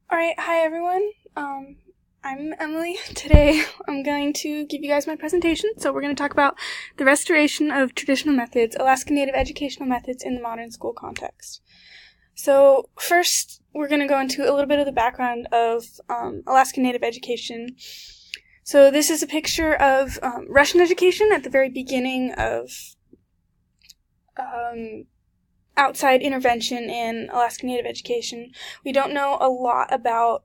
Alright, hi everyone. I'm Emily. Today I'm going to give you guys my presentation. So we're going to talk about the restoration of traditional methods, Alaska Native educational methods in the modern school context. So first, we're going to go into a little bit of the background of Alaska Native education. So this is a picture of Russian education at the very beginning of outside intervention in Alaska Native education. We don't know a lot about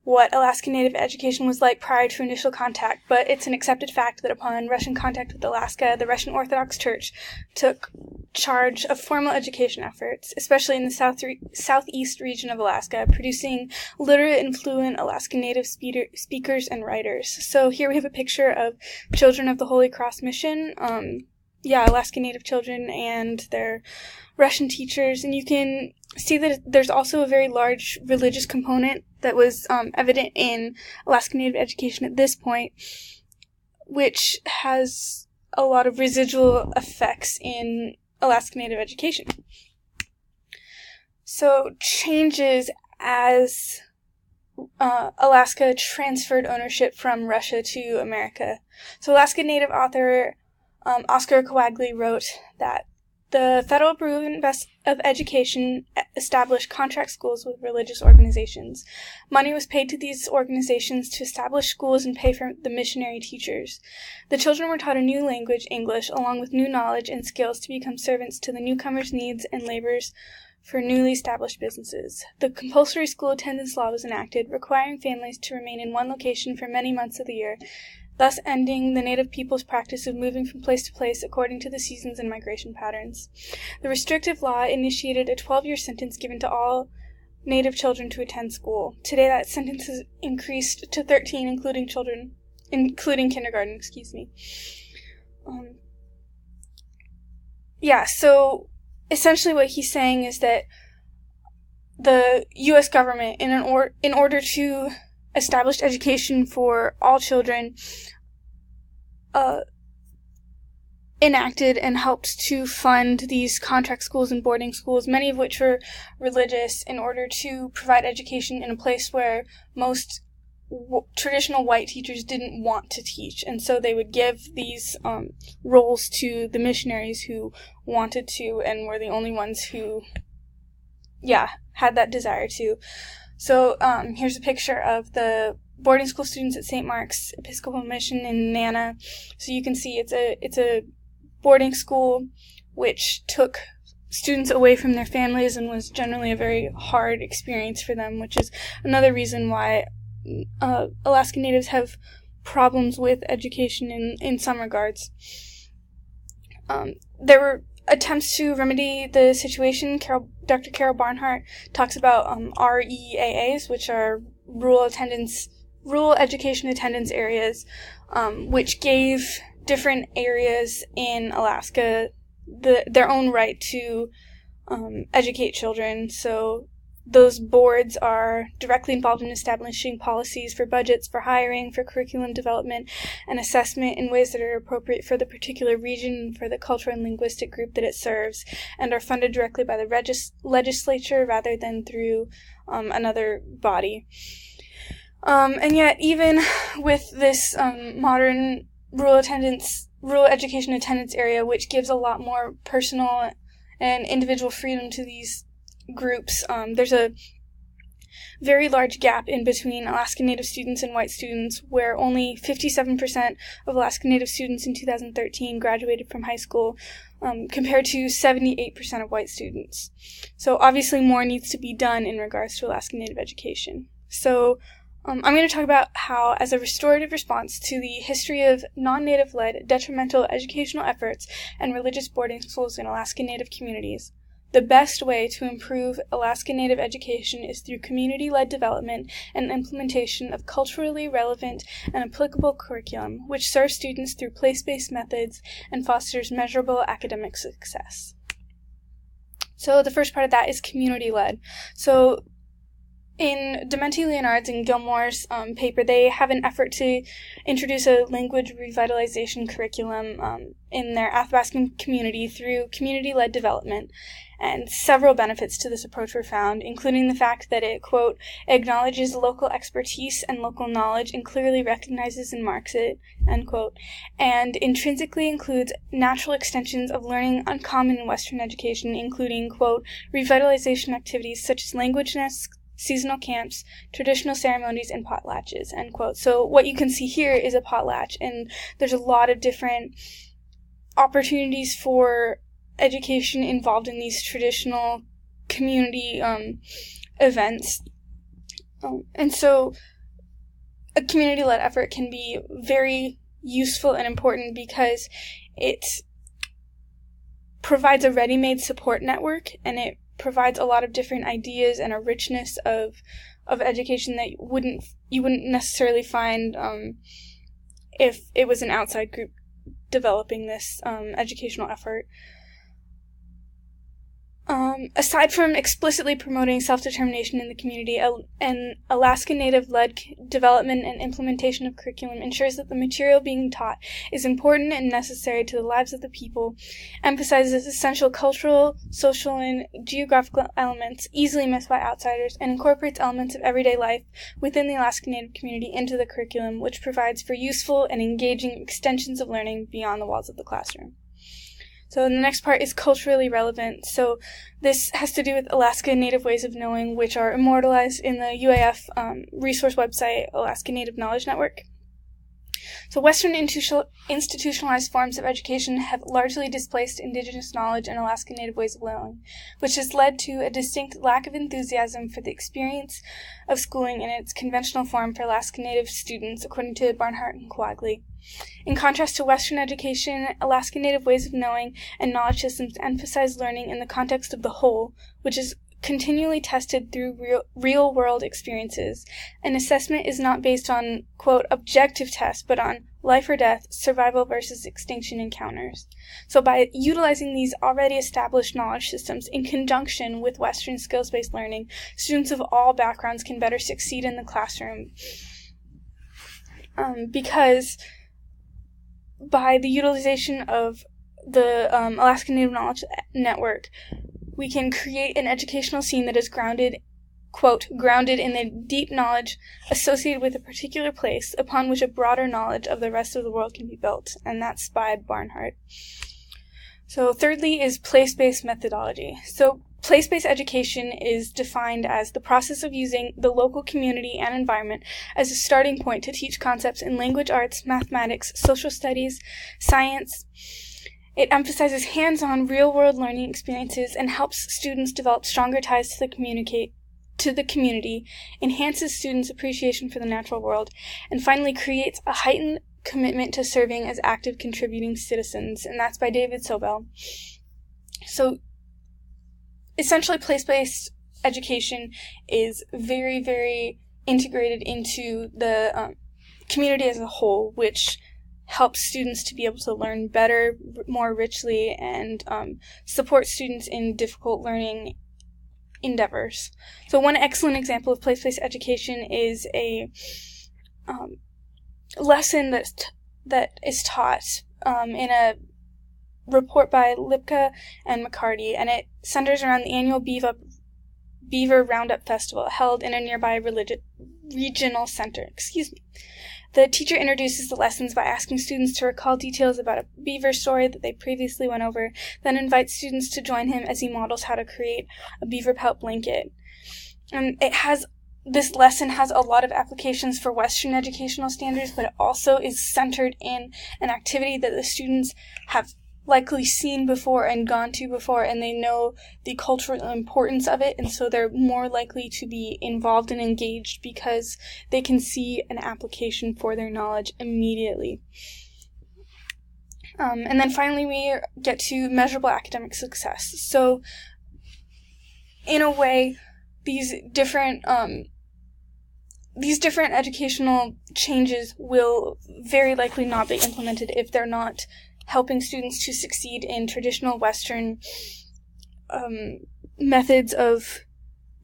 what Alaska Native education was like prior to initial contact, but it's an accepted fact that upon Russian contact with Alaska, the Russian Orthodox Church took charge of formal education efforts, especially in the southeast region of Alaska, producing literate and fluent Alaska Native speakers and writers. So here we have a picture of children of the Holy Cross Mission, Alaska Native children and their Russian teachers, and you can see that there's also a very large religious component that was evident in Alaska Native education at this point, which has a lot of residual effects in Alaska Native education. So changes as Alaska transferred ownership from Russia to America. So Alaska Native author Oscar Coagley wrote that the Federal Bureau of Education established contract schools with religious organizations. Money was paid to these organizations to establish schools and pay for the missionary teachers. The children were taught a new language, English, along with new knowledge and skills to become servants to the newcomers' needs and labors for newly established businesses. The compulsory school attendance law was enacted, requiring families to remain in one location for many months of the year, thus ending the native people's practice of moving from place to place according to the seasons and migration patterns. The restrictive law initiated a 12-year sentence given to all native children to attend school. Today that sentence has increased to 13, including kindergarten, So essentially what he's saying is that the U.S. government, in order to establish education for all children, enacted and helped to fund these contract schools and boarding schools, many of which were religious, in order to provide education in a place where most traditional white teachers didn't want to teach. And so they would give these roles to the missionaries who wanted to and were the only ones who, had that desire to. So here's a picture of the boarding school students at St. Mark's Episcopal Mission in Nana. So you can see it's a boarding school which took students away from their families and was generally a very hard experience for them, which is another reason why Alaska Natives have problems with education in some regards. There were attempts to remedy the situation. Dr. Carol Barnhart talks about REAAs, which are rural education attendance areas, which gave different areas in Alaska their own right to educate children. So those boards are directly involved in establishing policies for budgets, for hiring, for curriculum development, and assessment in ways that are appropriate for the particular region, for the cultural and linguistic group that it serves, and are funded directly by the legislature rather than through another body. And yet, even with this modern rural education attendance area, which gives a lot more personal and individual freedom to these groups, there's a very large gap in between Alaska Native students and white students, where only 57% of Alaska Native students in 2013 graduated from high school, compared to 78% of white students. So obviously more needs to be done in regards to Alaska Native education. So I'm going to talk about how, as a restorative response to the history of non-Native-led detrimental educational efforts and religious boarding schools in Alaska Native communities, the best way to improve Alaska Native education is through community-led development and implementation of culturally relevant and applicable curriculum, which serves students through place-based methods and fosters measurable academic success. So the first part of that is community-led. So in Dementi, Leonard's, and Gilmore's paper, they have an effort to introduce a language revitalization curriculum in their Athabascan community through community-led development, and several benefits to this approach were found, including the fact that it, quote, acknowledges local expertise and local knowledge and clearly recognizes and marks it, end quote, and intrinsically includes natural extensions of learning uncommon in Western education, including, quote, revitalization activities such as language nests, seasonal camps, traditional ceremonies, and potlatches, end quote. So what you can see here is a potlatch, and there's a lot of different opportunities for education involved in these traditional community events. And so a community-led effort can be very useful and important because it provides a ready-made support network, and it provides a lot of different ideas and a richness of education that you wouldn't necessarily find if it was an outside group developing this educational effort. Aside from explicitly promoting self-determination in the community, an Alaska Native-led development and implementation of curriculum ensures that the material being taught is important and necessary to the lives of the people, emphasizes essential cultural, social, and geographical elements easily missed by outsiders, and incorporates elements of everyday life within the Alaska Native community into the curriculum, which provides for useful and engaging extensions of learning beyond the walls of the classroom. So the next part is culturally relevant. So this has to do with Alaska Native ways of knowing, which are immortalized in the UAF resource website, Alaska Native Knowledge Network. So Western institutionalized forms of education have largely displaced Indigenous knowledge and Alaska Native ways of knowing, which has led to a distinct lack of enthusiasm for the experience of schooling in its conventional form for Alaska Native students, according to Barnhart and Quagley. In contrast to Western education, Alaska Native ways of knowing and knowledge systems emphasize learning in the context of the whole, which is continually tested through real-world experiences. An assessment is not based on, quote, objective tests, but on life or death, survival versus extinction encounters. So by utilizing these already established knowledge systems in conjunction with Western skills-based learning, students of all backgrounds can better succeed in the classroom. Because by the utilization of the Alaska Native Knowledge Network, we can create an educational scene that is grounded, quote, grounded in the deep knowledge associated with a particular place upon which a broader knowledge of the rest of the world can be built. And that's by Barnhart. So thirdly is place-based methodology. So place-based education is defined as the process of using the local community and environment as a starting point to teach concepts in language arts, mathematics, social studies, science. It emphasizes hands-on, real-world learning experiences and helps students develop stronger ties to the community, enhances students' appreciation for the natural world, and finally creates a heightened commitment to serving as active contributing citizens, and that's by David Sobel. So essentially, place-based education is very, very integrated into the community as a whole, which helps students to be able to learn better, more richly, and support students in difficult learning endeavors. So one excellent example of place-based education is a lesson that is taught in a report by Lipka and McCarty, and it centers around the annual Beaver Roundup Festival held in a nearby regional center. The teacher introduces the lessons by asking students to recall details about a beaver story that they previously went over, then invites students to join him as he models how to create a beaver pelt blanket. And this lesson has a lot of applications for Western educational standards, but it also is centered in an activity that the students have likely seen before and gone to before, and they know the cultural importance of it, and so they're more likely to be involved and engaged because they can see an application for their knowledge immediately. And then finally we get to measurable academic success. So in a way, these different educational changes will very likely not be implemented if they're not helping students to succeed in traditional Western methods of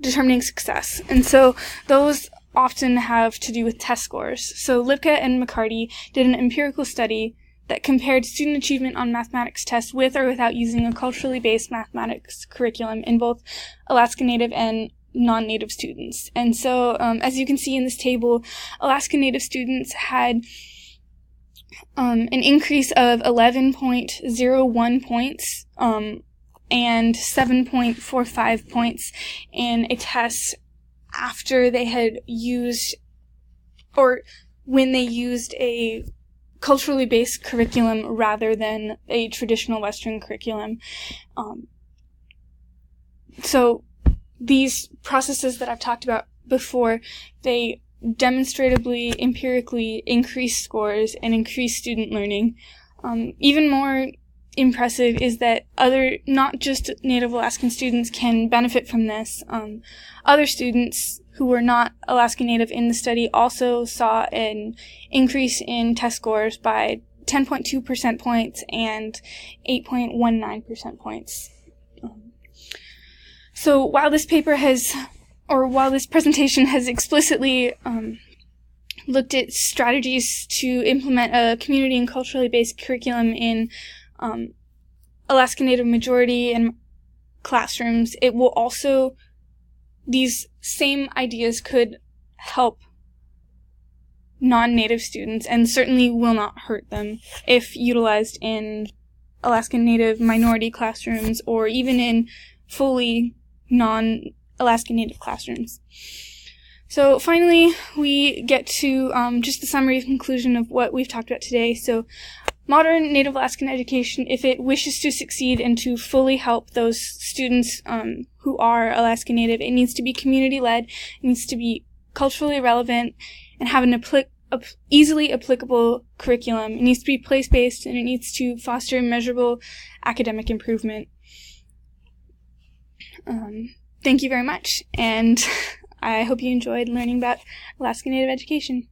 determining success. And so those often have to do with test scores. So Lipka and McCarty did an empirical study that compared student achievement on mathematics tests with or without using a culturally based mathematics curriculum in both Alaska Native and non-Native students. And so, as you can see in this table, Alaska Native students had an increase of 11.01 points and 7.45 points in a test after they had used, or when they used a culturally based curriculum rather than a traditional Western curriculum. So these processes that I've talked about before, they demonstrably, empirically increase scores and increase student learning. Even more impressive is that not just Native Alaskan students can benefit from this. Other students who were not Alaska Native in the study also saw an increase in test scores by 10.2% points and 8.19% points. So while this presentation has explicitly looked at strategies to implement a community and culturally based curriculum in Alaska Native majority and classrooms, it will also, these same ideas could help non-Native students and certainly will not hurt them if utilized in Alaska Native minority classrooms or even in fully non-Alaska Native classrooms. So finally, we get to just the summary conclusion of what we've talked about today. So modern Native Alaskan education, if it wishes to succeed and to fully help those students who are Alaska Native, it needs to be community-led, it needs to be culturally relevant, and have an easily applicable curriculum. It needs to be place-based, and it needs to foster measurable academic improvement. Thank you very much, and I hope you enjoyed learning about Alaska Native education.